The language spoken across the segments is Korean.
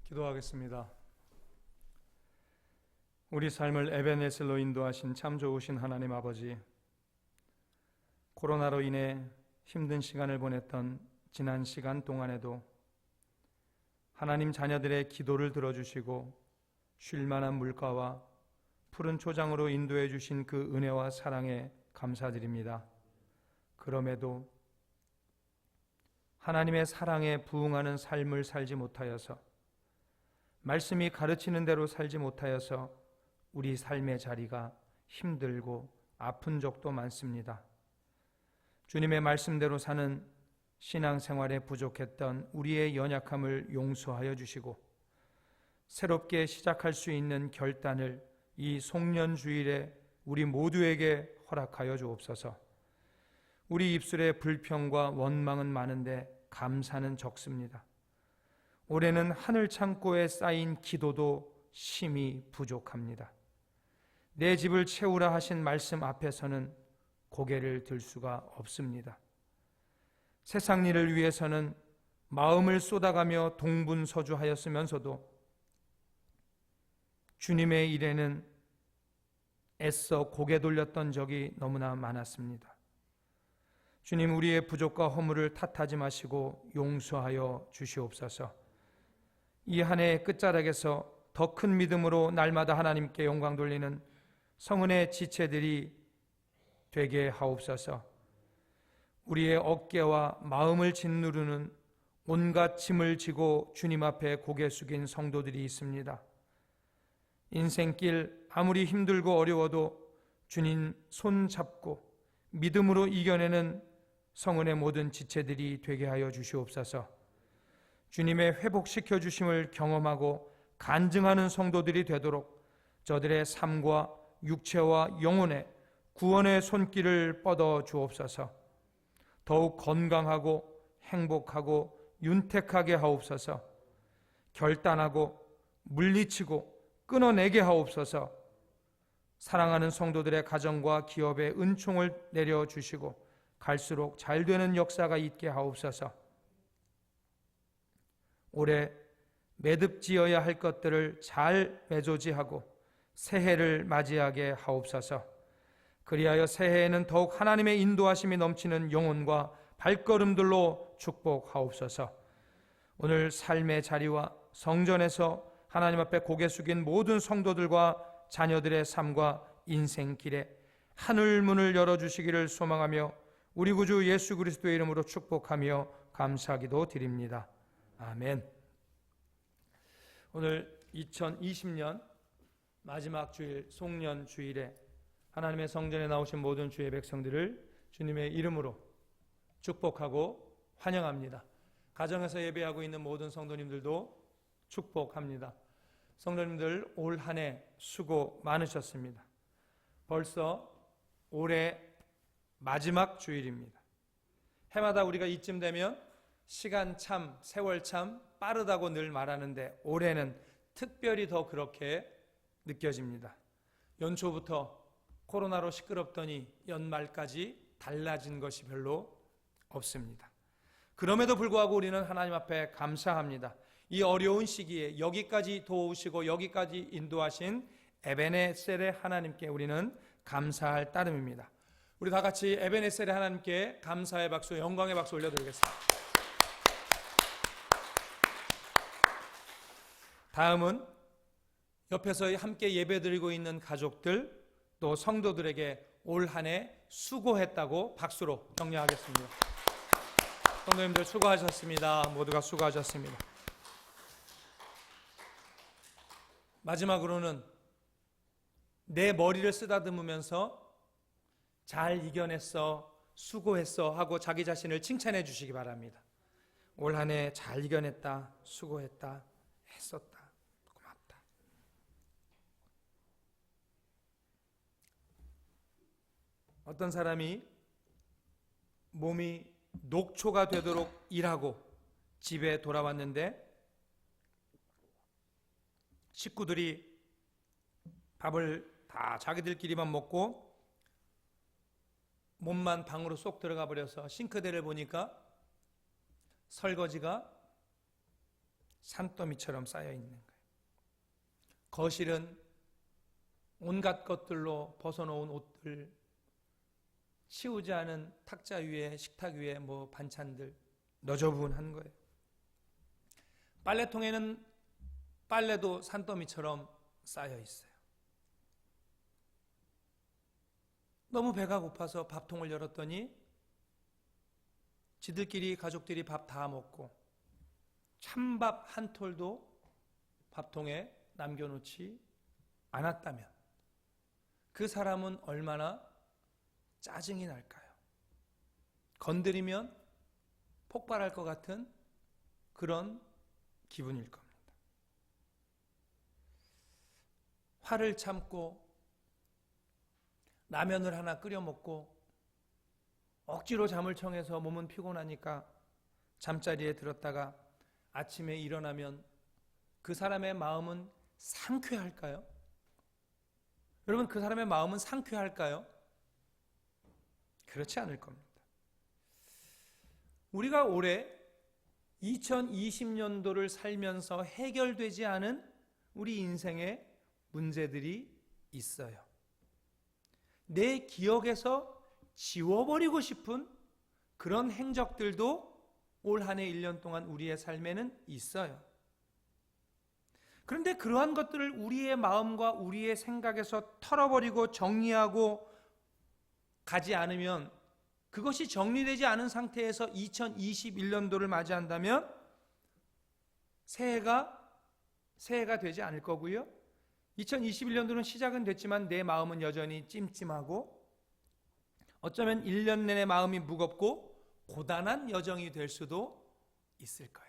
기도하겠습니다. 우리 삶을 에베네셀로 인도하신 참 좋으신 하나님 아버지, 코로나로 인해 힘든 시간을 보냈던 지난 시간 동안에도 하나님 자녀들의 기도를 들어주시고 쉴만한 물가와 푸른 초장으로 인도해 주신 그 은혜와 사랑에 감사드립니다. 그럼에도 하나님의 사랑에 부응하는 삶을 살지 못하여서, 말씀이 가르치는 대로 살지 못하여서 우리 삶의 자리가 힘들고 아픈 적도 많습니다. 주님의 말씀대로 사는 신앙생활에 부족했던 우리의 연약함을 용서하여 주시고, 새롭게 시작할 수 있는 결단을 이 송년주일에 우리 모두에게 허락하여 주옵소서. 우리 입술에 불평과 원망은 많은데 감사는 적습니다. 올해는 하늘 창고에 쌓인 기도도 심히 부족합니다. 내 집을 채우라 하신 말씀 앞에서는 고개를 들 수가 없습니다. 세상 일을 위해서는 마음을 쏟아가며 동분서주하였으면서도 주님의 일에는 애써 고개 돌렸던 적이 너무나 많았습니다. 주님, 우리의 부족과 허물을 탓하지 마시고 용서하여 주시옵소서. 이 한 해의 끝자락에서 더 큰 믿음으로 날마다 하나님께 영광 돌리는 성은의 지체들이 되게 하옵소서. 우리의 어깨와 마음을 짓누르는 온갖 짐을 지고 주님 앞에 고개 숙인 성도들이 있습니다. 인생길 아무리 힘들고 어려워도 주님 손 잡고 믿음으로 이겨내는 성은의 모든 지체들이 되게 하여 주시옵소서. 주님의 회복시켜 주심을 경험하고 간증하는 성도들이 되도록 저들의 삶과 육체와 영혼의 구원의 손길을 뻗어 주옵소서. 더욱 건강하고 행복하고 윤택하게 하옵소서. 결단하고 물리치고 끊어내게 하옵소서. 사랑하는 성도들의 가정과 기업에 은총을 내려주시고 갈수록 잘되는 역사가 있게 하옵소서. 올해 매듭지어야 할 것들을 잘 매조지하고 새해를 맞이하게 하옵소서. 그리하여 새해에는 더욱 하나님의 인도하심이 넘치는 영혼과 발걸음들로 축복하옵소서. 오늘 삶의 자리와 성전에서 하나님 앞에 고개 숙인 모든 성도들과 자녀들의 삶과 인생길에 하늘문을 열어주시기를 소망하며 우리 구주 예수 그리스도의 이름으로 축복하며 감사기도 드립니다. 아멘. 오늘 2020년 마지막 주일 송년주일에 하나님의 성전에 나오신 모든 주의 백성들을 주님의 이름으로 축복하고 환영합니다. 가정에서 예배하고 있는 모든 성도님들도 축복합니다. 성도님들, 올 한 해 수고 많으셨습니다. 벌써 올해 마지막 주일입니다. 해마다 우리가 이쯤 되면 시간 참, 세월 참 빠르다고 늘 말하는데 올해는 특별히 더 그렇게 느껴집니다. 연초부터 코로나로 시끄럽더니 연말까지 달라진 것이 별로 없습니다. 그럼에도 불구하고 우리는 하나님 앞에 감사합니다. 이 어려운 시기에 여기까지 도우시고 여기까지 인도하신 에베네셀의 하나님께 우리는 감사할 따름입니다. 우리 다 같이 에베네셀의 하나님께 감사의 박수, 영광의 박수 올려드리겠습니다. 다음은 옆에서 함께 예배드리고 있는 가족들 또 성도들에게 올 한 해 수고했다고 박수로 격려하겠습니다. 성도님들 수고하셨습니다. 모두가 수고하셨습니다. 마지막으로는 내 머리를 쓰다듬으면서 잘 이겨냈어, 수고했어 하고 자기 자신을 칭찬해 주시기 바랍니다. 올 한 해 잘 이겨냈다, 수고했다, 했었다, 고맙다. 어떤 사람이 몸이 녹초가 되도록 일하고 집에 돌아왔는데 식구들이 밥을 다 자기들끼리만 먹고 몸만 방으로 쏙 들어가 버려서 싱크대를 보니까 설거지가 산더미처럼 쌓여 있는 거예요. 거실은 온갖 것들로 벗어놓은 옷들, 치우지 않은 탁자 위에, 식탁 위에 뭐 반찬들 너저분한 거예요. 빨래통에는 빨래도 산더미처럼 쌓여 있어요. 너무 배가 고파서 밥통을 열었더니 지들끼리 가족들이 밥 다 먹고 찬밥 한 톨도 밥통에 남겨놓지 않았다면 그 사람은 얼마나 짜증이 날까요? 건드리면 폭발할 것 같은 그런 기분일 겁니다. 화를 참고 라면을 하나 끓여 먹고 억지로 잠을 청해서 몸은 피곤하니까 잠자리에 들었다가 아침에 일어나면 그 사람의 마음은 상쾌할까요? 여러분, 그 사람의 마음은 상쾌할까요? 그렇지 않을 겁니다. 우리가 올해 2020년도를 살면서 해결되지 않은 우리 인생의 문제들이 있어요. 내 기억에서 지워버리고 싶은 그런 행적들도 올 한 해 1년 동안 우리의 삶에는 있어요. 그런데 그러한 것들을 우리의 마음과 우리의 생각에서 털어버리고 정리하고 가지 않으면, 그것이 정리되지 않은 상태에서 2021년도를 맞이한다면 새해가 되지 않을 거고요. 2021년도는 시작은 됐지만 내 마음은 여전히 찜찜하고 어쩌면 1년 내내 마음이 무겁고 고단한 여정이 될 수도 있을 거예요.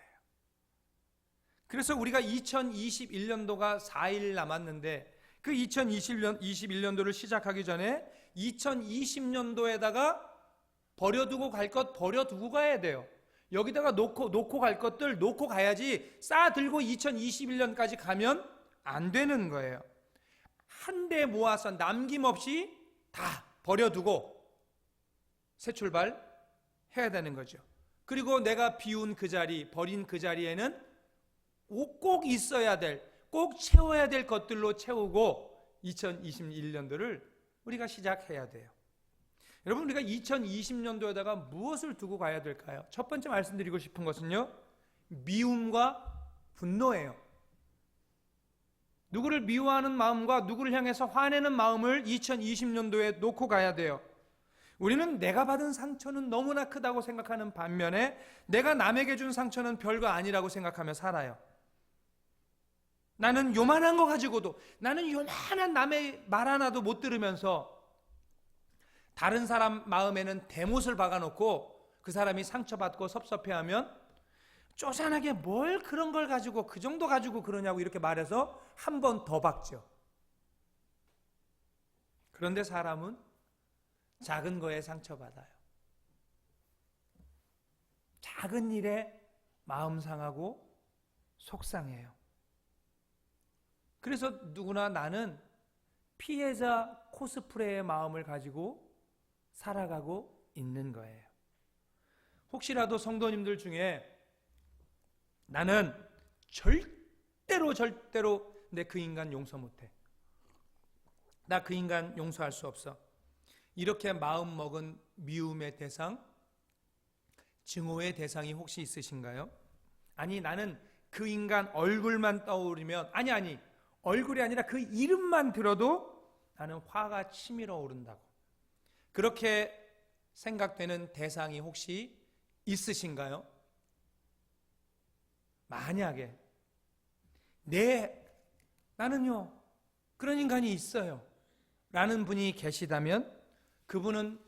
그래서 우리가 2021년도가 4일 남았는데 그 2021년도를 시작하기 전에 2020년도에다가 버려두고 갈 것 버려두고 가야 돼요. 여기다가 놓고 갈 것들 놓고 가야지 쌓아들고 2021년까지 가면 안 되는 거예요. 한데 모아서 남김없이 다 버려두고 새 출발 해야 되는 거죠. 그리고 내가 비운 그 자리, 버린 그 자리에는 꼭 있어야 될, 꼭 채워야 될 것들로 채우고 2021년도를 우리가 시작해야 돼요. 여러분, 우리가 2020년도에다가 무엇을 두고 가야 될까요? 첫 번째 말씀드리고 싶은 것은요, 미움과 분노예요. 누구를 미워하는 마음과 누구를 향해서 화내는 마음을 2020년도에 놓고 가야 돼요. 우리는 내가 받은 상처는 너무나 크다고 생각하는 반면에 내가 남에게 준 상처는 별거 아니라고 생각하며 살아요. 나는 요만한 거 가지고도, 나는 요만한 남의 말 하나도 못 들으면서 다른 사람 마음에는 대못을 박아놓고 그 사람이 상처받고 섭섭해하면 쪼잔하게 뭘 그런 걸 가지고 그 정도 가지고 그러냐고 이렇게 말해서 한 번 더 박죠. 그런데 사람은 작은 거에 상처받아요. 작은 일에 마음 상하고 속상해요. 그래서 누구나 나는 피해자 코스프레의 마음을 가지고 살아가고 있는 거예요. 혹시라도 성도님들 중에 나는 절대로 내 그 인간 용서 못해, 나 그 인간 용서할 수 없어, 이렇게 마음 먹은 미움의 대상, 증오의 대상이 혹시 있으신가요? 아니, 나는 그 인간 얼굴만 떠오르면, 아니 얼굴이 아니라 그 이름만 들어도 나는 화가 치밀어 오른다고, 그렇게 생각되는 대상이 혹시 있으신가요? 만약에 나는요 그런 인간이 있어요 라는 분이 계시다면 그분은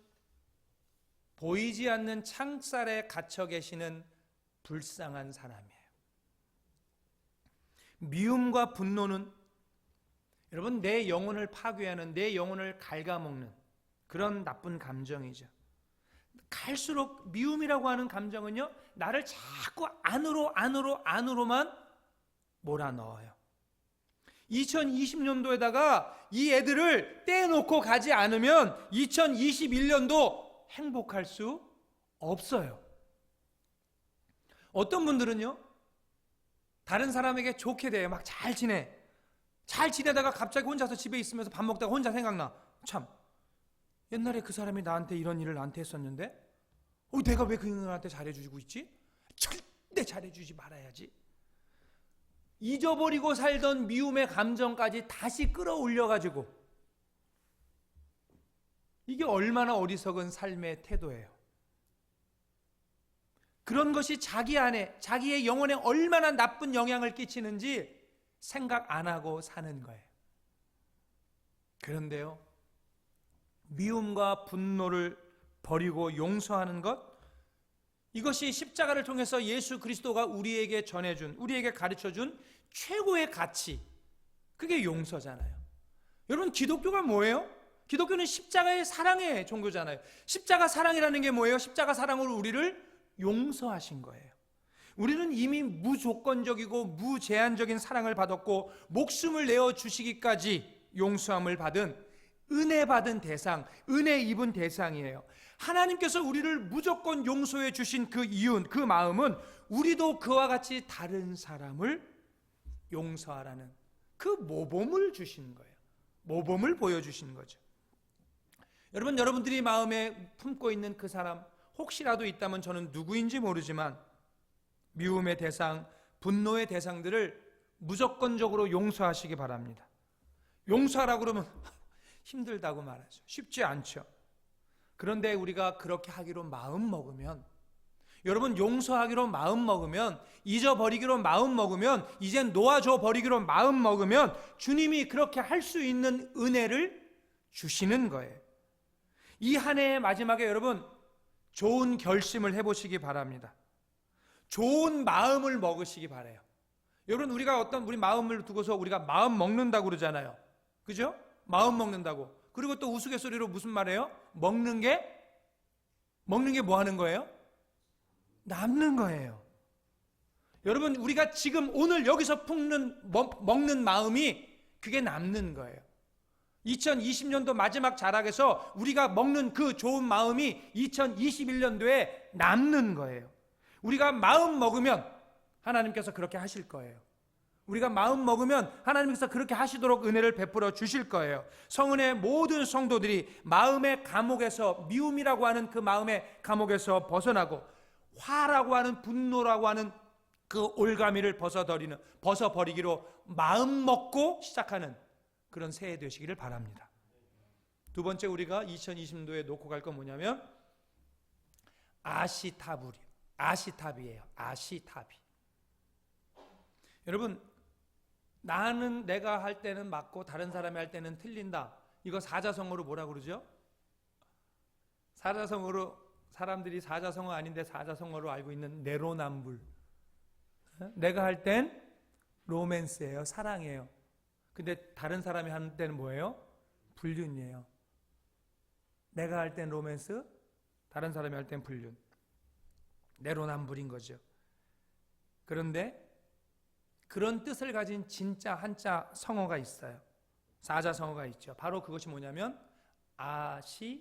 보이지 않는 창살에 갇혀 계시는 불쌍한 사람이에요. 미움과 분노는 여러분 내 영혼을 파괴하는, 내 영혼을 갉아먹는 그런 나쁜 감정이죠. 갈수록 미움이라고 하는 감정은요, 나를 자꾸 안으로만 몰아넣어요. 2020년도에다가 이 애들을 떼놓고 가지 않으면 2021년도 행복할 수 없어요. 어떤 분들은요, 다른 사람에게 좋게 대해. 막 잘 지내. 잘 지내다가 갑자기 혼자서 집에 있으면서 밥 먹다가 혼자 생각나. 참, 옛날에 그 사람이 나한테 이런 일을 나한테 했었는데 내가 왜 그 인간한테 잘해주고 있지? 절대 잘해주지 말아야지. 잊어버리고 살던 미움의 감정까지 다시 끌어올려가지고, 이게 얼마나 어리석은 삶의 태도예요. 그런 것이 자기 안에, 자기의 영혼에 얼마나 나쁜 영향을 끼치는지 생각 안 하고 사는 거예요. 그런데요, 미움과 분노를 버리고 용서하는 것, 이것이 십자가를 통해서 예수 그리스도가 우리에게 전해준, 우리에게 가르쳐준 최고의 가치, 그게 용서잖아요. 여러분, 기독교가 뭐예요? 기독교는 십자가의 사랑의 종교잖아요. 십자가 사랑이라는 게 뭐예요? 십자가 사랑으로 우리를 용서하신 거예요. 우리는 이미 무조건적이고 무제한적인 사랑을 받았고 목숨을 내어주시기까지 용서함을 받은, 은혜 받은 대상, 은혜 입은 대상이에요. 하나님께서 우리를 무조건 용서해 주신 그 이유, 그 마음은 우리도 그와 같이 다른 사람을 용서하라는 그 모범을 주신 거예요. 모범을 보여주신 거죠. 여러분, 여러분들이 마음에 품고 있는 그 사람 혹시라도 있다면 저는 누구인지 모르지만 미움의 대상, 분노의 대상들을 무조건적으로 용서하시기 바랍니다. 용서하라고 그러면 힘들다고 말하죠. 쉽지 않죠. 그런데 우리가 그렇게 하기로 마음 먹으면, 여러분, 용서하기로 마음 먹으면, 잊어버리기로 마음 먹으면, 이젠 놓아줘 버리기로 마음 먹으면 주님이 그렇게 할 수 있는 은혜를 주시는 거예요. 이 한 해의 마지막에 여러분, 좋은 결심을 해보시기 바랍니다. 좋은 마음을 먹으시기 바라요. 여러분, 우리가 우리 마음을 두고서 우리가 마음 먹는다고 그러잖아요. 그죠? 마음 먹는다고. 그리고 또 우스갯소리로 무슨 말이에요? 먹는 게 뭐 하는 거예요? 남는 거예요. 여러분, 우리가 지금 오늘 여기서 먹는 마음이 그게 남는 거예요. 2020년도 마지막 자락에서 우리가 먹는 그 좋은 마음이 2021년도에 남는 거예요. 우리가 마음 먹으면 하나님께서 그렇게 하실 거예요. 우리가 마음 먹으면 하나님께서 그렇게 하시도록 은혜를 베풀어 주실 거예요. 성은의 모든 성도들이 마음의 감옥에서, 미움이라고 하는 그 마음의 감옥에서 벗어나고 화라고 하는, 분노라고 하는 그 올가미를 벗어버리기로 마음 먹고 시작하는 그런 새해 되시기를 바랍니다. 두 번째, 우리가 2020년도에 놓고 갈 건 뭐냐면 아시탑이에요. 아시탑이. 여러분, 나는 내가 할 때는 맞고 다른 사람이 할 때는 틀린다. 이거 사자성어로 뭐라 그러죠? 사자성어로, 사람들이 사자성어 아닌데 사자성어로 알고 있는 내로남불. 내가 할 땐 로맨스예요. 사랑이에요. 근데 다른 사람이 하는 때는 뭐예요? 불륜이에요. 내가 할 땐 로맨스, 다른 사람이 할 땐 불륜. 내로남불인 거죠. 그런데 그런 뜻을 가진 진짜 한자 성어가 있어요. 사자성어가 있죠. 바로 그것이 뭐냐면 아시탑이에요.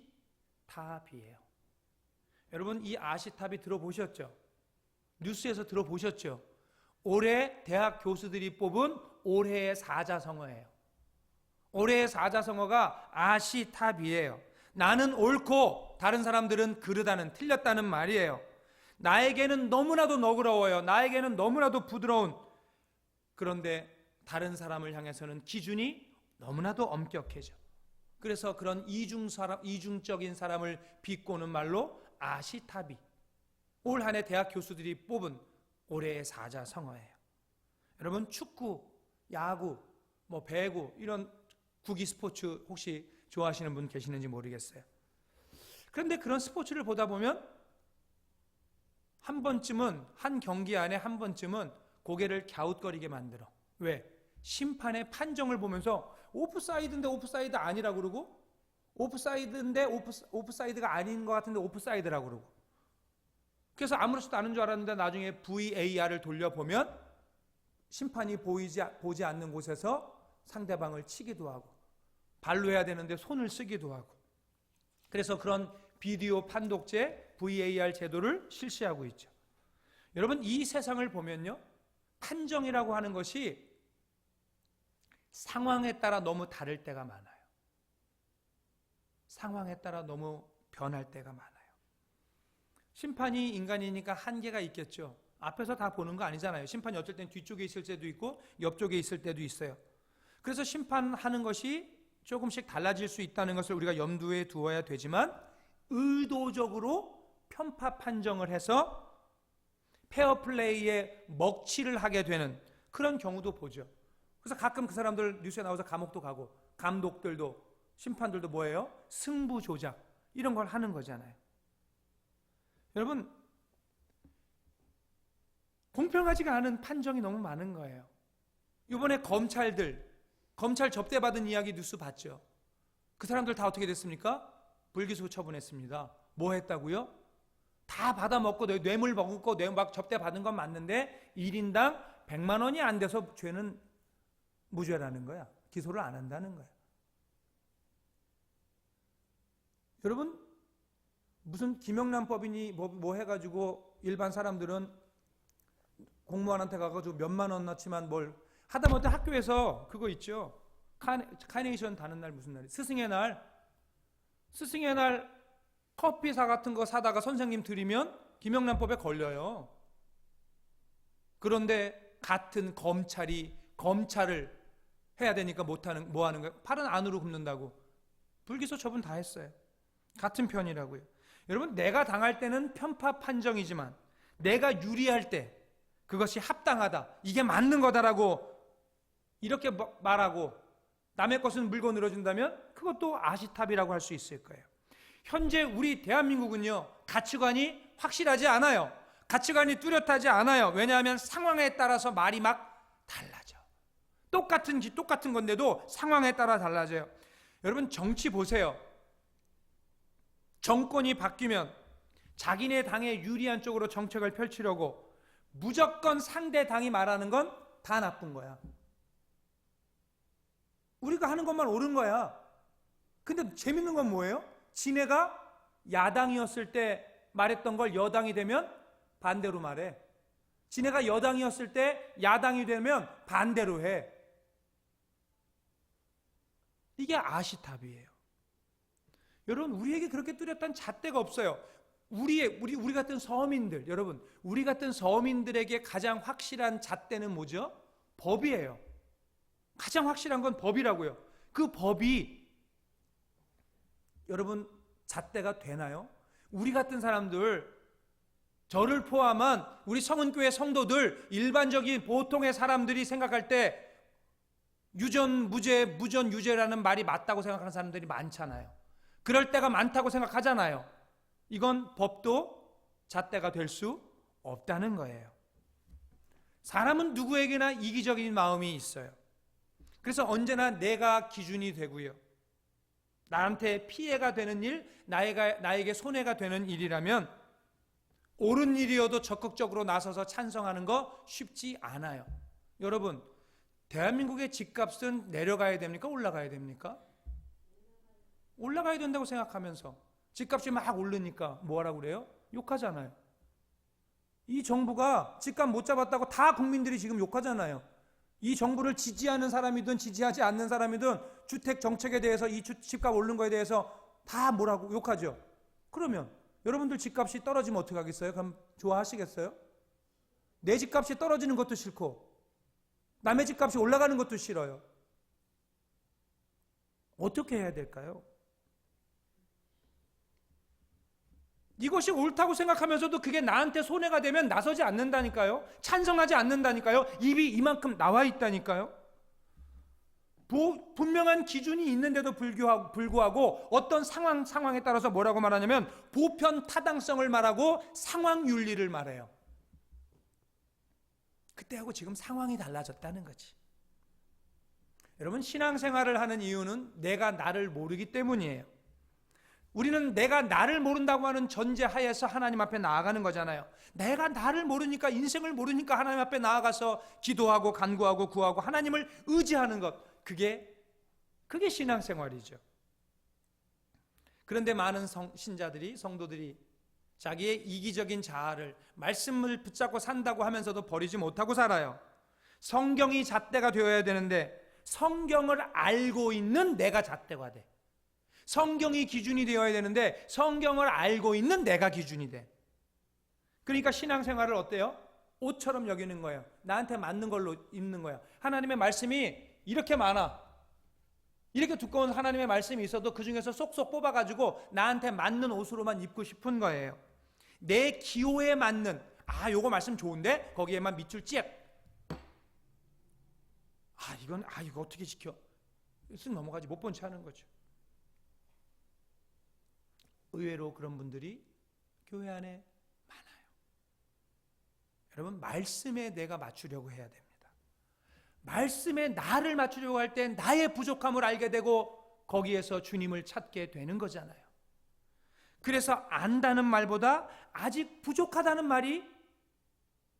여러분, 이 아시탑이 들어보셨죠? 뉴스에서 들어보셨죠? 올해 대학 교수들이 뽑은 올해의 사자성어예요. 올해의 사자성어가 아시탑이에요. 나는 옳고 다른 사람들은 그르다는, 틀렸다는 말이에요. 나에게는 너무나도 너그러워요. 나에게는 너무나도 부드러운, 그런데 다른 사람을 향해서는 기준이 너무나도 엄격해져. 그래서 그런 이중적인 사람을 비꼬는 말로 아시탑이 올 한 해 대학 교수들이 뽑은 올해의 사자성어예요. 여러분, 축구, 야구, 배구, 이런 구기 스포츠 혹시 좋아하시는 분 계시는지 모르겠어요. 그런데 그런 스포츠를 보다 보면 한 번쯤은, 한 경기 안에 한 번쯤은 고개를 갸웃거리게 만들어. 왜? 심판의 판정을 보면서 오프사이드인데 오프사이드 아니라고 그러고, 오프사이드인데 오프사이드가 아닌 것 같은데 오프사이드라고 그러고. 그래서 아무렇지도 않은 줄 알았는데 나중에 VAR을 돌려보면 심판이 보지 않는 곳에서 상대방을 치기도 하고, 발로 해야 되는데 손을 쓰기도 하고. 그래서 그런 비디오 판독제 VAR 제도를 실시하고 있죠. 여러분, 이 세상을 보면요, 판정이라고 하는 것이 상황에 따라 너무 다를 때가 많아요. 상황에 따라 너무 변할 때가 많아요. 심판이 인간이니까 한계가 있겠죠. 앞에서 다 보는 거 아니잖아요. 심판이 어쩔 땐 뒤쪽에 있을 때도 있고 옆쪽에 있을 때도 있어요. 그래서 심판하는 것이 조금씩 달라질 수 있다는 것을 우리가 염두에 두어야 되지만, 의도적으로 편파 판정을 해서 페어플레이에 먹칠을 하게 되는 그런 경우도 보죠. 그래서 가끔 그 사람들 뉴스에 나와서 감옥도 가고, 감독들도 심판들도 뭐예요? 승부 조작 이런 걸 하는 거잖아요. 여러분, 공평하지가 않은 판정이 너무 많은 거예요. 이번에 검찰 접대받은 이야기 뉴스 봤죠? 그 사람들 다 어떻게 됐습니까? 불기소 처분했습니다. 뭐 했다고요? 다 받아먹고 뇌물 먹고 막 접대받은 건 맞는데 1인당 100만 원이 안 돼서 죄는 무죄라는 거야. 기소를 안 한다는 거야. 여러분, 무슨 김영란법이니 뭐 해가지고 일반 사람들은 공무원한테 가가지고 몇만 원 넣지만 뭘 하다못해 학교에서 그거 있죠. 카네이션 다는 날 무슨 날이? 스승의 날. 스승의 날 커피사 같은 거 사다가 선생님 드리면 김영란법에 걸려요. 그런데 같은 검찰을 해야 되니까 뭐 하는 거예요? 팔은 안으로 굽는다고. 불기소 처분 다 했어요. 같은 편이라고요. 여러분, 내가 당할 때는 편파 판정이지만 내가 유리할 때 그것이 합당하다, 이게 맞는 거다라고 이렇게 말하고 남의 것은 물고 늘어준다면 그것도 아시탑이라고 할 수 있을 거예요. 현재 우리 대한민국은요, 가치관이 확실하지 않아요. 가치관이 뚜렷하지 않아요. 왜냐하면 상황에 따라서 말이 막 달라져. 똑같은 건데도 상황에 따라 달라져요. 여러분, 정치 보세요. 정권이 바뀌면 자기네 당에 유리한 쪽으로 정책을 펼치려고 무조건 상대 당이 말하는 건 다 나쁜 거야. 우리가 하는 것만 옳은 거야. 근데 재밌는 건 뭐예요? 지네가 야당이었을 때 말했던 걸 여당이 되면 반대로 말해. 지네가 여당이었을 때 야당이 되면 반대로 해. 이게 아시탑이에요. 여러분, 우리에게 그렇게 뚜렷한 잣대가 없어요. 우리 같은 서민들, 여러분, 우리 같은 서민들에게 가장 확실한 잣대는 뭐죠? 법이에요. 가장 확실한 건 법이라고요. 그 법이 여러분 잣대가 되나요? 우리 같은 사람들, 저를 포함한 우리 성은교회 성도들, 일반적인 보통의 사람들이 생각할 때 유전 무죄, 무전 유죄라는 말이 맞다고 생각하는 사람들이 많잖아요. 그럴 때가 많다고 생각하잖아요. 이건 법도 잣대가 될 수 없다는 거예요. 사람은 누구에게나 이기적인 마음이 있어요. 그래서 언제나 내가 기준이 되고요. 나한테 피해가 되는 일, 나에게 손해가 되는 일이라면 옳은 일이어도 적극적으로 나서서 찬성하는 거 쉽지 않아요. 여러분, 대한민국의 집값은 내려가야 됩니까? 올라가야 됩니까? 올라가야 된다고 생각하면서 집값이 막 오르니까 뭐하라고 그래요? 욕하잖아요. 이 정부가 집값 못 잡았다고 다 국민들이 지금 욕하잖아요. 이 정부를 지지하는 사람이든 지지하지 않는 사람이든 주택 정책에 대해서, 이 집값 오르는 거에 대해서 다 뭐라고 욕하죠. 그러면 여러분들 집값이 떨어지면 어떻게 하겠어요? 그럼 좋아하시겠어요? 내 집값이 떨어지는 것도 싫고 남의 집값이 올라가는 것도 싫어요. 어떻게 해야 될까요? 이것이 옳다고 생각하면서도 그게 나한테 손해가 되면 나서지 않는다니까요. 찬성하지 않는다니까요. 입이 이만큼 나와 있다니까요. 분명한 기준이 있는데도 불구하고 어떤 상황에 따라서 뭐라고 말하냐면 보편 타당성을 말하고 상황 윤리를 말해요. 그때하고 지금 상황이 달라졌다는 거지. 여러분, 신앙생활을 하는 이유는 내가 나를 모르기 때문이에요. 우리는 내가 나를 모른다고 하는 전제하에서 하나님 앞에 나아가는 거잖아요. 내가 나를 모르니까, 인생을 모르니까 하나님 앞에 나아가서 기도하고 간구하고 구하고 하나님을 의지하는 것, 그게 신앙생활이죠. 그런데 많은 신자들이, 성도들이 자기의 이기적인 자아를, 말씀을 붙잡고 산다고 하면서도 버리지 못하고 살아요. 성경이 잣대가 되어야 되는데 성경을 알고 있는 내가 잣대가 돼. 성경이 기준이 되어야 되는데 성경을 알고 있는 내가 기준이 돼. 그러니까 신앙생활을 어때요? 옷처럼 여기는 거예요. 나한테 맞는 걸로 입는 거예요. 하나님의 말씀이 이렇게 많아. 이렇게 두꺼운 하나님의 말씀이 있어도 그 중에서 쏙쏙 뽑아가지고 나한테 맞는 옷으로만 입고 싶은 거예요. 내 기호에 맞는, 요거 말씀 좋은데 거기에만 밑줄 찌. 이거 어떻게 지켜? 쓱 넘어가지, 못 본 채 하는 거죠. 의외로 그런 분들이 교회 안에 많아요. 여러분, 말씀에 내가 맞추려고 해야 됩니다. 말씀에 나를 맞추려고 할 때 나의 부족함을 알게 되고 거기에서 주님을 찾게 되는 거잖아요. 그래서 안다는 말보다 아직 부족하다는 말이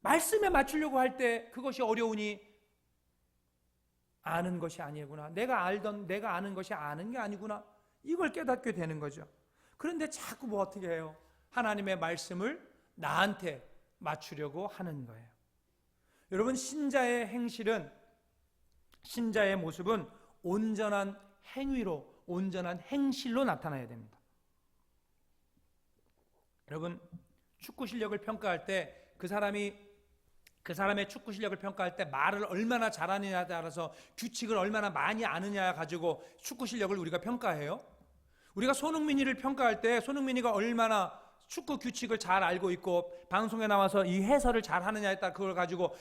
말씀에 맞추려고 할 때 그것이 어려우니 아는 것이 아니구나. 내가 아는 것이 아는 게 아니구나. 이걸 깨닫게 되는 거죠. 그런데 자꾸 어떻게 해요? 하나님의 말씀을 나한테 맞추려고 하는 거예요. 여러분, 신자의 행실은, 신자의 모습은 온전한 행위로, 온전한 행실로 나타나야 됩니다. 여러분, 축구 실력을 평가할 때 그 사람의 축구 실력을 평가할 때 말을 얼마나 잘하느냐에 따라서 규칙을 얼마나 많이 아느냐 가지고 축구 실력을 우리가 평가해요. 우리가 손흥민이를 평가할 때 손흥민이가 얼마나 축구 규칙을 잘 알고 있고 방송에 나와서 이 해설을 잘 하느냐에 따라 그걸 가지고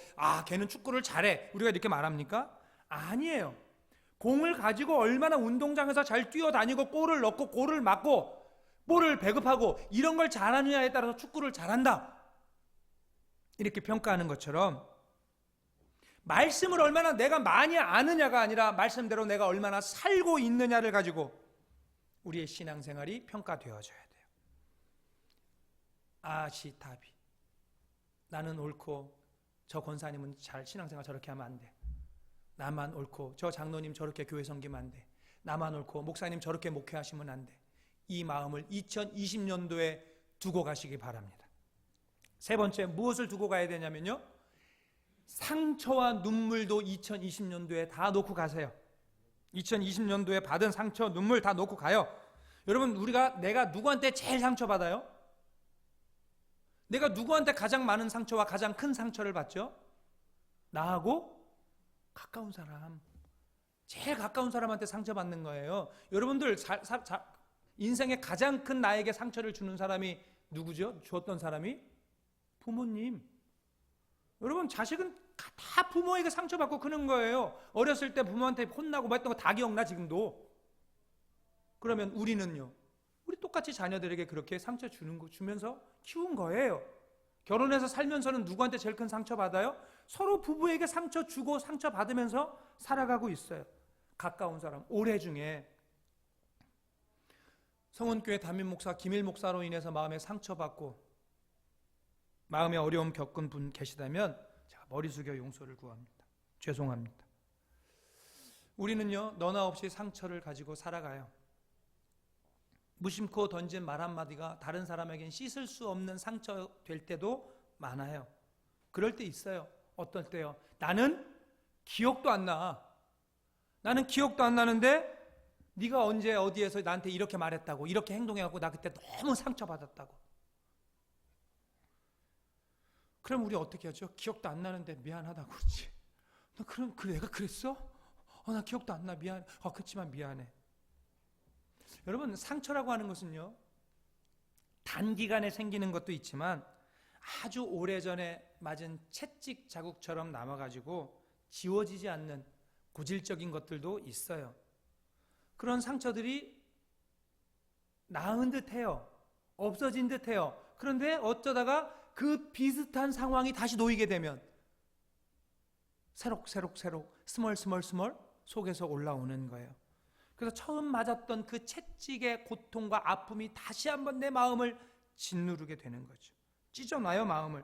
걔는 축구를 잘해, 우리가 이렇게 말합니까? 아니에요. 공을 가지고 얼마나 운동장에서 잘 뛰어다니고 골을 넣고 골을 맞고 볼을 배급하고 이런 걸 잘하느냐에 따라서 축구를 잘한다, 이렇게 평가하는 것처럼 말씀을 얼마나 내가 많이 아느냐가 아니라 말씀대로 내가 얼마나 살고 있느냐를 가지고 우리의 신앙생활이 평가되어져야 돼요. 아시다비, 나는 옳고 저 권사님은 잘 신앙생활 저렇게 하면 안 돼. 나만 옳고 저 장로님 저렇게 교회 섬기면 안 돼. 나만 옳고 목사님 저렇게 목회하시면 안 돼. 이 마음을 2020년도에 두고 가시기 바랍니다. 세 번째, 무엇을 두고 가야 되냐면요, 상처와 눈물도 2020년도에 다 놓고 가세요. 2020년도에 받은 상처, 눈물 다 놓고 가요. 여러분, 내가 누구한테 제일 상처받아요? 내가 누구한테 가장 많은 상처와 가장 큰 상처를 받죠? 나하고 가까운 사람, 제일 가까운 사람한테 상처받는 거예요. 여러분들 인생에 가장 큰 나에게 상처를 주는 사람이 누구죠? 주었던 사람이? 부모님. 여러분, 자식은 다 부모에게 상처받고 크는 거예요. 어렸을 때 부모한테 혼나고 뭐 했던 거 다 기억나, 지금도. 그러면 우리는요, 우리 똑같이 자녀들에게 그렇게 상처 주면서 키운 거예요. 결혼해서 살면서는 누구한테 제일 큰 상처 받아요? 서로 부부에게 상처 주고 상처 받으면서 살아가고 있어요. 가까운 사람, 올해 중에 성원교회 담임 목사 김일 목사로 인해서 마음에 상처받고 마음에 어려움 겪은 분 계시다면 제가 머리 숙여 용서를 구합니다. 죄송합니다. 우리는요, 너나 없이 상처를 가지고 살아가요. 무심코 던진 말 한마디가 다른 사람에겐 씻을 수 없는 상처 될 때도 많아요. 그럴 때 있어요. 어떨 때요? 나는 기억도 안 나. 나는 기억도 안 나는데 네가 언제 어디에서 나한테 이렇게 말했다고, 이렇게 행동해갖고 나 그때 너무 상처받았다고. 그럼 우리 어떻게 하죠? 기억도 안 나는데 미안하다고 그러지. 그럼 내가 그랬어? 나 기억도 안 나, 미안. 그렇지만 미안해. 여러분, 상처라고 하는 것은요, 단기간에 생기는 것도 있지만 아주 오래전에 맞은 채찍 자국처럼 남아가지고 지워지지 않는 고질적인 것들도 있어요. 그런 상처들이 나은 듯해요. 없어진 듯해요. 그런데 어쩌다가 그 비슷한 상황이 다시 놓이게 되면 새록새록 스멀 속에서 올라오는 거예요. 그래서 처음 맞았던 그 채찍의 고통과 아픔이 다시 한번 내 마음을 짓누르게 되는 거죠. 찢어놔요, 마음을.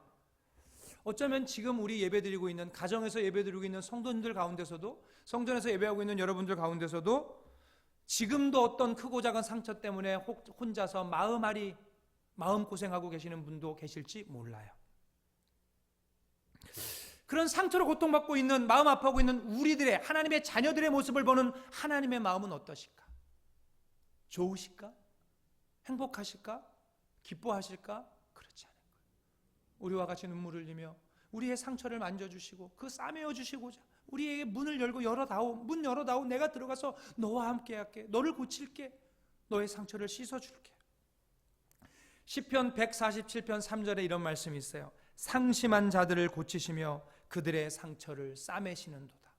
어쩌면 지금 우리 예배드리고 있는, 가정에서 예배드리고 있는 성도님들 가운데서도, 성전에서 예배하고 있는 여러분들 가운데서도 지금도 어떤 크고 작은 상처 때문에 혼자서 마음고생하고 계시는 분도 계실지 몰라요. 그런 상처로 고통받고 있는, 마음 아파하고 있는 우리들의, 하나님의 자녀들의 모습을 보는 하나님의 마음은 어떠실까? 좋으실까? 행복하실까? 기뻐하실까? 그렇지 않을 거예요. 우리와 같이 눈물을 흘리며 우리의 상처를 만져주시고 그 싸매어 주시고자 우리에게 문을 열고 문 열어다오. 내가 들어가서 너와 함께 할게. 너를 고칠게. 너의 상처를 씻어줄게. 시편 147편 3절에 이런 말씀이 있어요. 상심한 자들을 고치시며 그들의 상처를 싸매시는도다.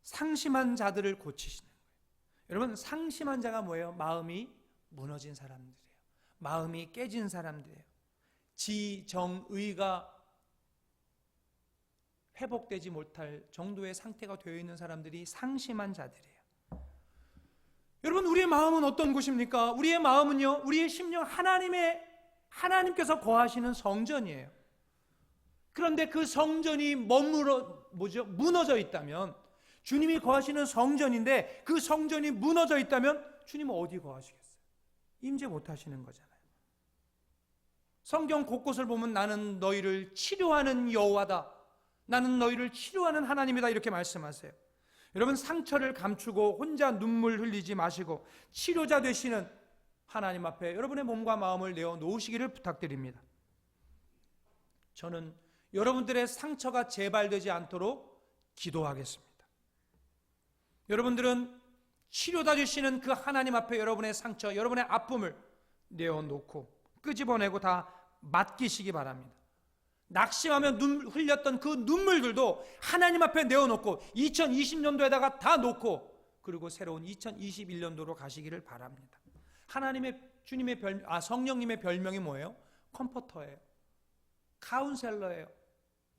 상심한 자들을 고치시는 거예요. 여러분, 상심한 자가 뭐예요? 마음이 무너진 사람들이에요. 마음이 깨진 사람들이에요. 지정의가 회복되지 못할 정도의 상태가 되어 있는 사람들이 상심한 자들이에요. 여러분, 우리의 마음은 어떤 곳입니까? 우리의 마음은요, 우리의 심령, 하나님께서 거하시는 성전이에요. 그런데 그 성전이 무너져 있다면, 주님이 거하시는 성전인데 그 성전이 무너져 있다면 주님은 어디 거하시겠어요? 임재 못하시는 거잖아요. 성경 곳곳을 보면 나는 너희를 치료하는 여호와다, 나는 너희를 치료하는 하나님이다, 이렇게 말씀하세요. 여러분, 상처를 감추고 혼자 눈물 흘리지 마시고 치료자 되시는 하나님 앞에 여러분의 몸과 마음을 내어놓으시기를 부탁드립니다. 저는 여러분들의 상처가 재발되지 않도록 기도하겠습니다. 여러분들은 치료자 되시는 그 하나님 앞에 여러분의 상처, 여러분의 아픔을 내어놓고 끄집어내고 다 맡기시기 바랍니다. 낙심하며 흘렸던 그 눈물들도 하나님 앞에 내어놓고 2020년도에다가 다 놓고 그리고 새로운 2021년도로 가시기를 바랍니다. 성령님의 별명이 뭐예요? 컴포터예요. 카운셀러예요.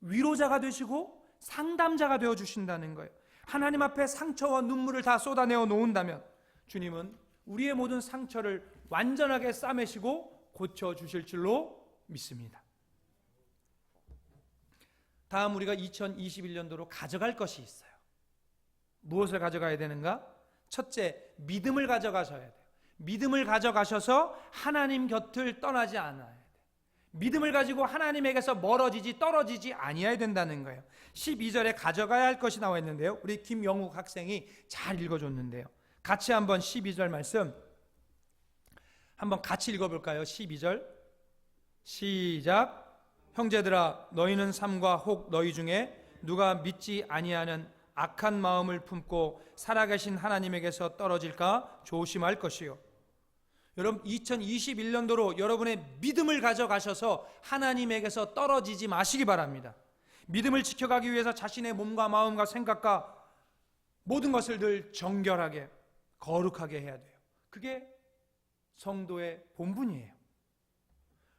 위로자가 되시고 상담자가 되어주신다는 거예요. 하나님 앞에 상처와 눈물을 다 쏟아내어 놓은다면 주님은 우리의 모든 상처를 완전하게 싸매시고 고쳐주실 줄로 믿습니다. 다음 우리가 2021년도로 가져갈 것이 있어요. 무엇을 가져가야 되는가? 첫째, 믿음을 가져가셔야 돼요. 믿음을 가져가셔서 하나님 곁을 떠나지 않아야 돼요. 믿음을 가지고 하나님에게서 떨어지지 아니어야 된다는 거예요. 12절에 가져가야 할 것이 나와 있는데요, 우리 김영욱 학생이 잘 읽어줬는데요, 같이 한번 12절 말씀 한번 같이 읽어볼까요? 12절 시작. 형제들아, 너희는 삼가 혹 너희 중에 누가 믿지 아니하는 악한 마음을 품고 살아계신 하나님에게서 떨어질까 조심할 것이요. 여러분, 2021년도로 여러분의 믿음을 가져가셔서 하나님에게서 떨어지지 마시기 바랍니다. 믿음을 지켜가기 위해서 자신의 몸과 마음과 생각과 모든 것을 늘 정결하게 거룩하게 해야 돼요. 그게 성도의 본분이에요.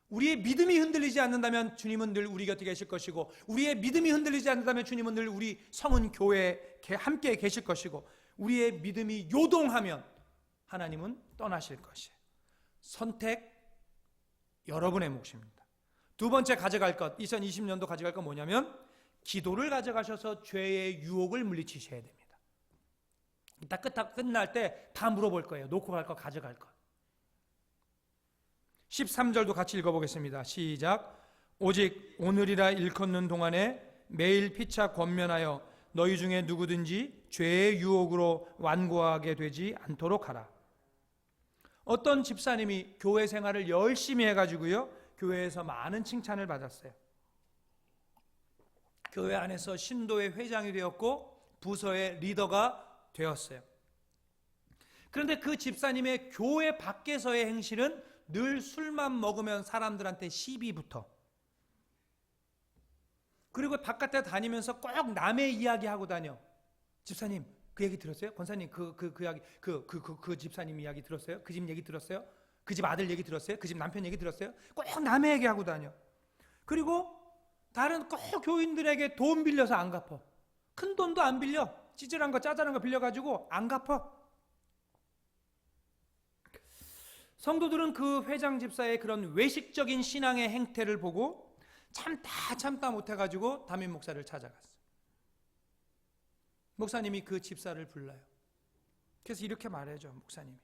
우리의 믿음이 흔들리지 않는다면 주님은 늘 우리 곁에 계실 것이고, 우리의 믿음이 흔들리지 않는다면 주님은 늘 우리 성은 교회에 함께 계실 것이고, 우리의 믿음이 요동하면 하나님은 떠나실 것이에요. 선택 여러분의 몫입니다. 두 번째 가져갈 것, 2020년도 가져갈 것 뭐냐면 기도를 가져가셔서 죄의 유혹을 물리치셔야 됩니다. 이따 끝날 때 다 물어볼 거예요. 놓고 갈 것, 가져갈 것. 13절도 같이 읽어보겠습니다. 시작. 오직 오늘이라 일컫는 동안에 매일 피차 권면하여 너희 중에 누구든지 죄의 유혹으로 완고하게 되지 않도록 하라. 어떤 집사님이 교회 생활을 열심히 해가지고요, 교회에서 많은 칭찬을 받았어요. 교회 안에서 신도의 회장이 되었고 부서의 리더가 되었어요. 그런데 그 집사님의 교회 밖에서의 행실은 늘 술만 먹으면 사람들한테 시비부터, 그리고 바깥에 다니면서 꼭 남의 이야기하고 다녀. 집사님 그 얘기 들었어요? 권사님 그 이야기, 그 집사님 이야기 들었어요? 그 집 얘기 들었어요? 그 집 아들 얘기 들었어요? 그 집 남편 얘기 들었어요? 꼭 남의 얘기하고 다녀. 그리고 다른 꼭 교인들에게 돈 빌려서 안 갚아. 큰 돈도 안 빌려. 찌질한 거 짜잘한 거 빌려가지고 안 갚아. 성도들은 그 회장 집사의 그런 외식적인 신앙의 행태를 보고 참다 못해가지고 담임 목사를 찾아갔어요. 목사님이 그 집사를 불러요. 그래서 이렇게 말해줘. 목사님이,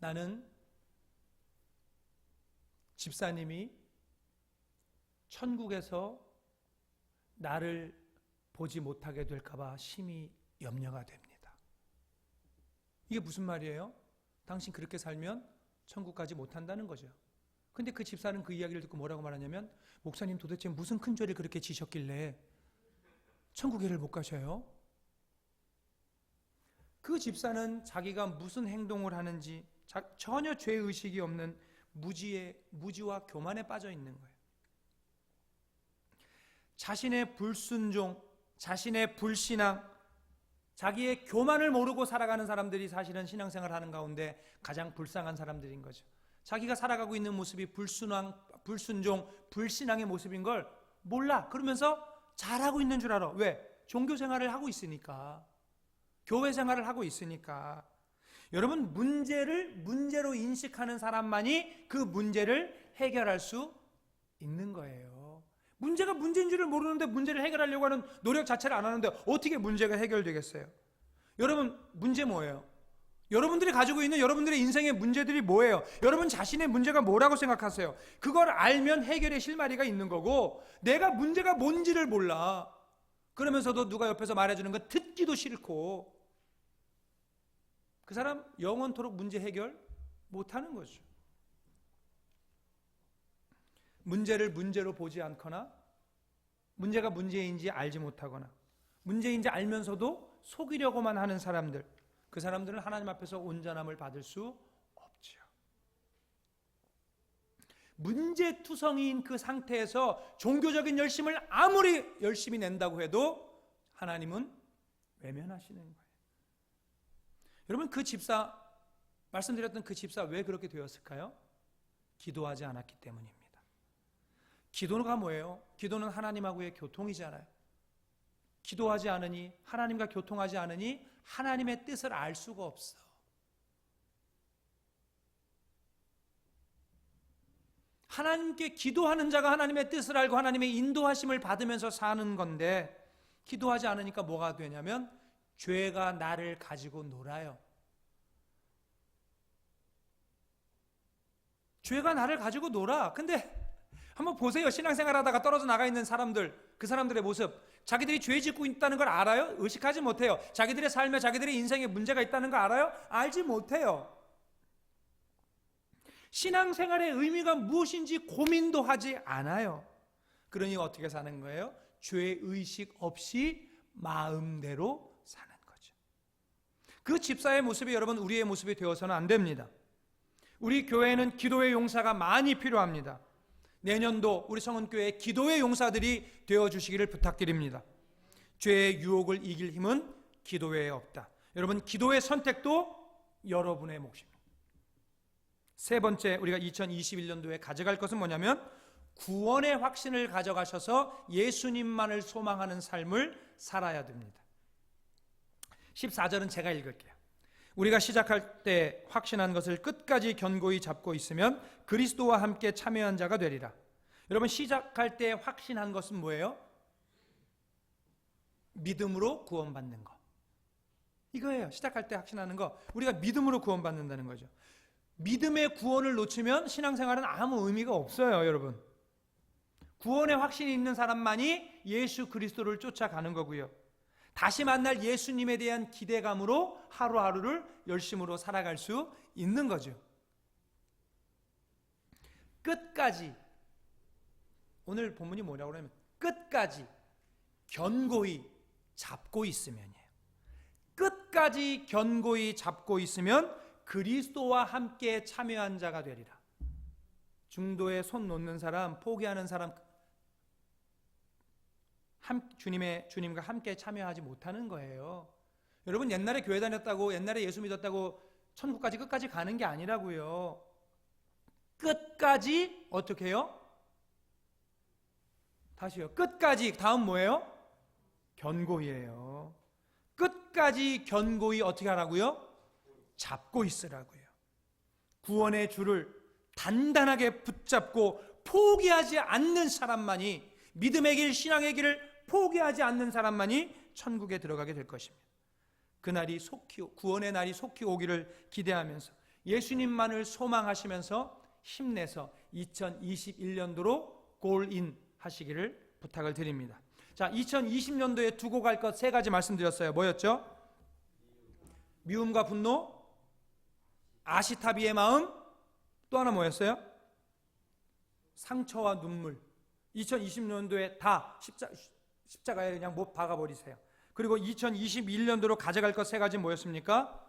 나는 집사님이 천국에서 나를 보지 못하게 될까봐 심히 염려가 됩니다. 이게 무슨 말이에요? 당신 그렇게 살면 천국 가지 못한다는 거죠. 근데 그 집사는 그 이야기를 듣고 뭐라고 말하냐면, 목사님 도대체 무슨 큰 죄를 그렇게 지셨길래 천국에를 못 가셔요? 그 집사는 자기가 무슨 행동을 하는지 전혀 죄의식이 없는 무지와 교만에 빠져 있는 거예요. 자신의 불순종, 자신의 불신앙, 자기의 교만을 모르고 살아가는 사람들이 사실은 신앙생활 하는 가운데 가장 불쌍한 사람들인 거죠. 자기가 살아가고 있는 모습이 불순종, 불신앙의 모습인 걸 몰라. 그러면서 잘하고 있는 줄 알아. 왜? 종교 생활을 하고 있으니까. 교회 생활을 하고 있으니까. 여러분, 문제를 문제로 인식하는 사람만이 그 문제를 해결할 수 있는 거예요. 문제가 문제인 줄을 모르는데 문제를 해결하려고 하는 노력 자체를 안 하는데 어떻게 문제가 해결되겠어요? 여러분, 문제 뭐예요? 여러분들이 가지고 있는 여러분들의 인생의 문제들이 뭐예요? 여러분 자신의 문제가 뭐라고 생각하세요? 그걸 알면 해결의 실마리가 있는 거고, 내가 문제가 뭔지를 몰라. 그러면서도 누가 옆에서 말해주는 거 듣기도 싫고, 그 사람 영원토록 문제 해결 못하는 거죠. 문제를 문제로 보지 않거나, 문제가 문제인지 알지 못하거나, 문제인지 알면서도 속이려고만 하는 사람들, 그 사람들은 하나님 앞에서 온전함을 받을 수 없죠. 문제투성이인 그 상태에서 종교적인 열심을 아무리 열심히 낸다고 해도 하나님은 외면하시는 거예요. 여러분, 그 집사, 말씀드렸던 그 집사 왜 그렇게 되었을까요? 기도하지 않았기 때문입니다. 기도가 뭐예요? 기도는 하나님하고의 교통이잖아요. 기도하지 않으니, 하나님과 교통하지 않으니 하나님의 뜻을 알 수가 없어. 하나님께 기도하는 자가 하나님의 뜻을 알고 하나님의 인도하심을 받으면서 사는 건데, 기도하지 않으니까 뭐가 되냐면 죄가 나를 가지고 놀아요. 죄가 나를 가지고 놀아. 근데 한번 보세요. 신앙생활 하다가 떨어져 나가 있는 사람들, 그 사람들의 모습. 자기들이 죄 짓고 있다는 걸 알아요? 의식하지 못해요. 자기들의 삶에, 자기들의 인생에 문제가 있다는 거 알아요? 알지 못해요. 신앙생활의 의미가 무엇인지 고민도 하지 않아요. 그러니 어떻게 사는 거예요? 죄의식 없이 마음대로 사는 거죠. 그 집사의 모습이 여러분 우리의 모습이 되어서는 안 됩니다. 우리 교회는 기도의 용사가 많이 필요합니다. 내년도 우리 성은교회 기도의 용사들이 되어주시기를 부탁드립니다. 죄의 유혹을 이길 힘은 기도에 없다. 여러분, 기도의 선택도 여러분의 몫입니다. 세 번째, 우리가 2021년도에 가져갈 것은 뭐냐면 구원의 확신을 가져가셔서 예수님만을 소망하는 삶을 살아야 됩니다. 14절은 제가 읽을게요. 우리가 시작할 때 확신한 것을 끝까지 견고히 잡고 있으면 그리스도와 함께 참여한 자가 되리라. 여러분, 시작할 때 확신한 것은 뭐예요? 믿음으로 구원받는 거. 이거예요. 시작할 때 확신하는 거. 우리가 믿음으로 구원받는다는 거죠. 믿음의 구원을 놓치면 신앙생활은 아무 의미가 없어요, 여러분. 구원의 확신이 있는 사람만이 예수 그리스도를 쫓아가는 거고요. 다시 만날 예수님에 대한 기대감으로 하루하루를 열심으로 살아갈 수 있는 거죠. 끝까지, 오늘 본문이 뭐라고 하냐면 끝까지 견고히 잡고 있으면이에요. 끝까지 견고히 잡고 있으면 그리스도와 함께 참여한 자가 되리라. 중도에 손 놓는 사람, 포기하는 사람, 주님과 함께 참여하지 못하는 거예요. 여러분, 옛날에 교회 다녔다고, 옛날에 예수 믿었다고 천국까지 끝까지 가는 게 아니라고요. 끝까지 어떻게 해요? 다시요. 끝까지, 다음 뭐예요? 견고히예요. 끝까지 견고히 어떻게 하라고요? 잡고 있으라고요. 구원의 줄을 단단하게 붙잡고 포기하지 않는 사람만이, 믿음의 길, 신앙의 길을 포기하지 않는 사람만이 천국에 들어가게 될 것입니다. 그날이 속히, 구원의 날이 속히 오기를 기대하면서 예수님만을 소망하시면서 힘내서 2021년도로 골인 하시기를 부탁을 드립니다. 자, 2020년도에 두고 갈 것 세 가지 말씀드렸어요. 뭐였죠? 미움과 분노, 아시타비의 마음, 또 하나 뭐였어요? 상처와 눈물. 2020년도에 다 십자가에 그냥 못 박아버리세요. 그리고 2021년도로 가져갈 것 세 가지 뭐였습니까?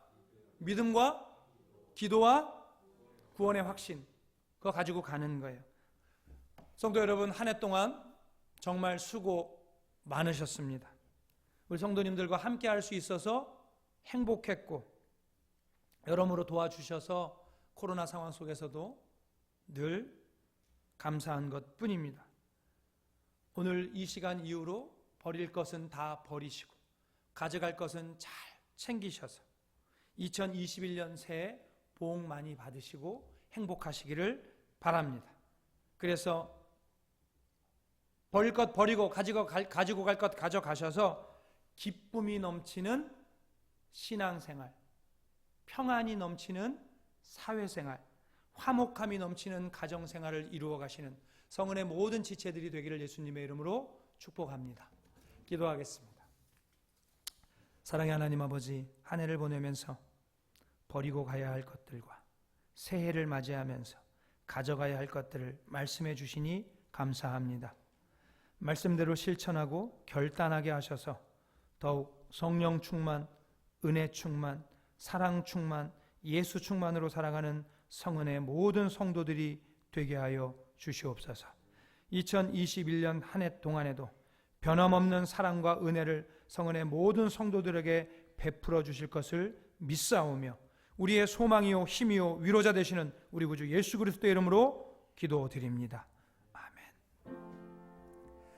믿음과 기도와 구원의 확신. 그거 가지고 가는 거예요. 성도 여러분, 한 해 동안 정말 수고 많으셨습니다. 우리 성도님들과 함께 할 수 있어서 행복했고, 여러모로 도와주셔서 코로나 상황 속에서도 늘 감사한 것 뿐입니다. 오늘 이 시간 이후로 버릴 것은 다 버리시고 가져갈 것은 잘 챙기셔서 2021년 새해 복 많이 받으시고 행복하시기를 바랍니다. 그래서 버릴 것 버리고 가지고 갈 것 가져가셔서 기쁨이 넘치는 신앙생활, 평안이 넘치는 사회생활, 화목함이 넘치는 가정생활을 이루어 가시는 성은의 모든 지체들이 되기를 예수님의 이름으로 축복합니다. 기도하겠습니다. 사랑의 하나님 아버지, 한 해를 보내면서 버리고 가야 할 것들과 새해를 맞이하면서 가져가야 할 것들을 말씀해 주시니 감사합니다. 말씀대로 실천하고 결단하게 하셔서 더욱 성령 충만, 은혜 충만, 사랑 충만, 예수 충만으로 살아가는 성은의 모든 성도들이 되게 하여 주시옵소서. 2021년 한 해 동안에도 변함없는 사랑과 은혜를 성은의 모든 성도들에게 베풀어 주실 것을 믿사오며 우리의 소망이요 힘이요 위로자 되시는 우리 구주 예수 그리스도의 이름으로 기도드립니다.